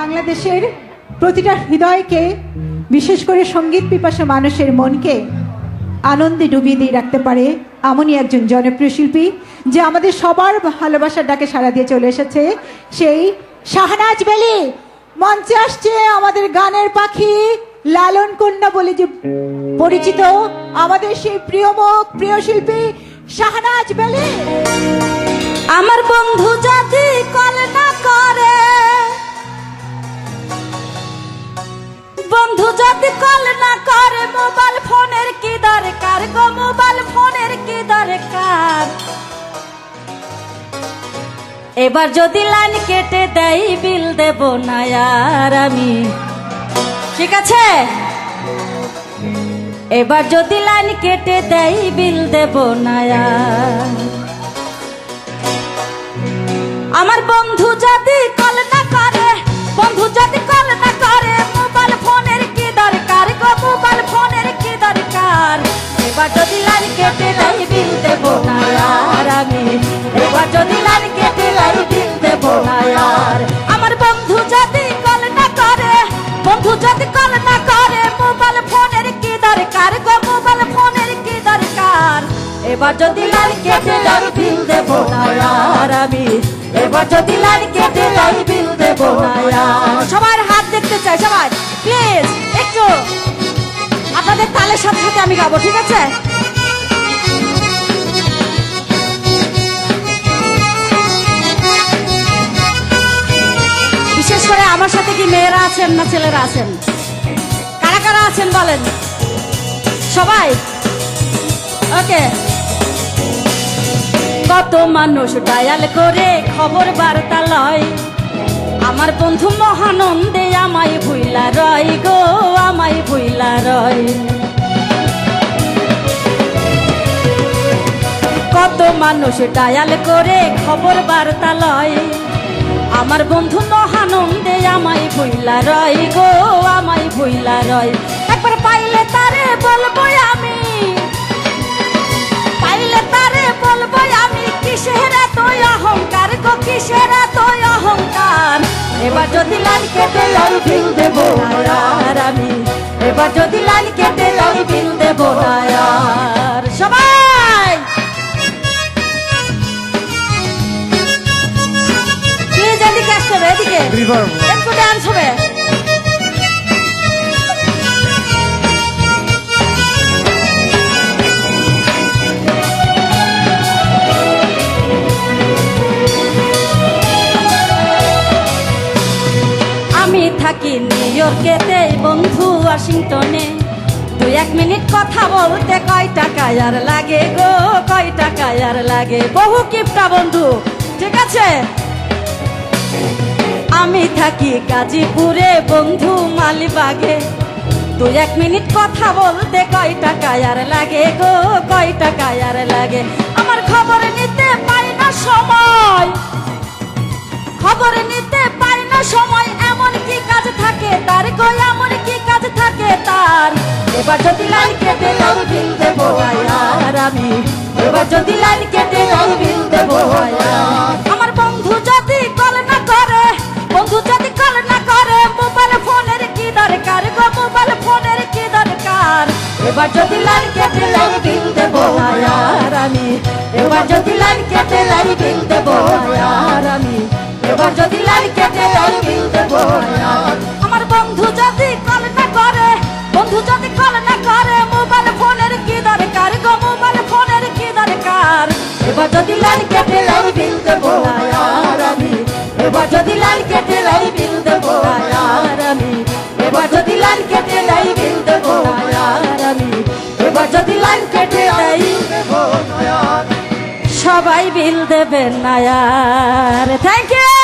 বাংলাদেশের প্রতিটা হৃদয়কে, বিশেষ করে সঙ্গীত পিপাসা মানুষের মনকে আনন্দে ডুবিয়ে দিয়ে রাখতে পারে এমনই একজন জনপ্রিয় শিল্পী, যে আমাদের সবার ভালোবাসার ডাকে সাড়া দিয়ে চলে এসেছে, সেই শাহনাজ বেলি। মঞ্চে আসছে আমাদের গানের পাখি, লালন কন্যা বলে যে পরিচিত আমাদের সেই প্রিয় মুখ, প্রিয় শিল্পী শাহনাজ বেলি। আমার বন্ধু যদি কল না করে, বন্ধু যদি কল না করে, মোবাইল ফোনের কি দরকার গো, মোবাইল ফোনের কি দরকার। এবার যদি লাইন কেটে দেয় বিল দেব না আর আমি, ঠিক আছে? এবার যদি লাইন কেটে দেয় বিল দেব না আর। আমার বন্ধু যদি কল না করে, বন্ধু যদি কল না করে, মোবাইল ফোনের কি দরকার গো, মোবাইল ফোনের কি দরকার। এবার যদি লাইন কেটে দেয় বিল দেব না আর আমি, এবার যদি লাইন কেটে দেয় বিল দেব না আর। আমার বন্ধু যদি কল না করে, বন্ধু যদি কল না করে, মোবাইল ফোনের কি দরকার গো, মোবাইল ফোনের কি দরকার। এবার যদি লাইন কেটে দেয় বিল দেব না আর আমি, এবার যদি লাইন কেটে দেয় বিল দেব না আর। সবার হাত দেখতে চাই, সবাই প্লিজ একটু আপনাদের তালের সাথে সাথে আমি গাবো, ঠিক আছে? বিশেষ করে আমার সাথে কি মেয়েরা আছেন না ছেলেরা আছেন? কারা কারা আছেন বলেন সবাই? ওকে। কত মানুষ ডায়াল করে খবর বার্তা লয়, আমার বন্ধু মহানন্দে আমায় ভুইলা রয় গো, আমায় ভুইলা রয়। কত মানুষ ডায়াল করে খবর বার্তা লয়, আমার বন্ধু মহানন্দে আমায় ভুইলা রয় গো, আমায় ভুইলা রয়। একবার পাইলে তারে বলবো আমি, পাইলে তারে বলবো আমি, কিসের এত অহংকার গো, কিসের এত অহংকার। এবার যদি লাইন কেটে দেয় বিল দেব না আর আমি, এবার যদি লাইন কেটে দেয় বিল দেব না আর। সবাই প্লিজ এদিকে আসতে হবে, এদিকে একটু ডান্স হবে। আমি থাকি নিউ ইয়র্কেতে, বন্ধু ওয়াশিংটনে। 2-1 মিনিট কথা বলতে কয় টাকা আর লাগে গো, কয় টাকা আর লাগে। বহু কিপটা বন্ধু, ঠিক আছে? আমি থাকি গাজীপুরে, বন্ধু মালিবাগে। 2-1 মিনিট কথা বলতে কয় টাকা আর লাগে গো, কয় টাকা আর লাগে। আমার খবর নিতে পাই না সময়, খবর নিতে পাই না সময়, এমন কি কাজ থাকে তার গো, এমন কি কাজ থাকে তার। এবার যদি লাইন কেটে দেয় বিল দেব আর আমি, এবার যদি লাইন কেটে দেয় বিল দেব আর। আমার বন্ধু যদি কল না করে, বন্ধু যদি কল না করে, মোবাইল ফোনের কি দরকার গো, মোবাইল ফোনের কি দরকার। এবার যদি লাইন কেটে দেয় বিল দেব আর আমি, এবার যদি লাইন কেটে দেয় বিল দেব আর আমি, এবার যদি লাইন কেটে দেয় বিল দেব আর। আমার বন্ধু যদি কল না করে, বন্ধু যদি কল না করে, মোবাইল ফোনের কি দরকার গো, মোবাইল ফোনের কি দরকার। এবার যদি লাইন কেটে দেয় বিল দেব আর আমি, এবার যদি লাইন কেটে দেয় বিল দেব আর আমি, এবার যদি লাইন কেটে দেয় বিল দেব আর আমি, এবার যদি লাইন কেটে দেয় সবাই বিল দেবেন না আর। Thank you.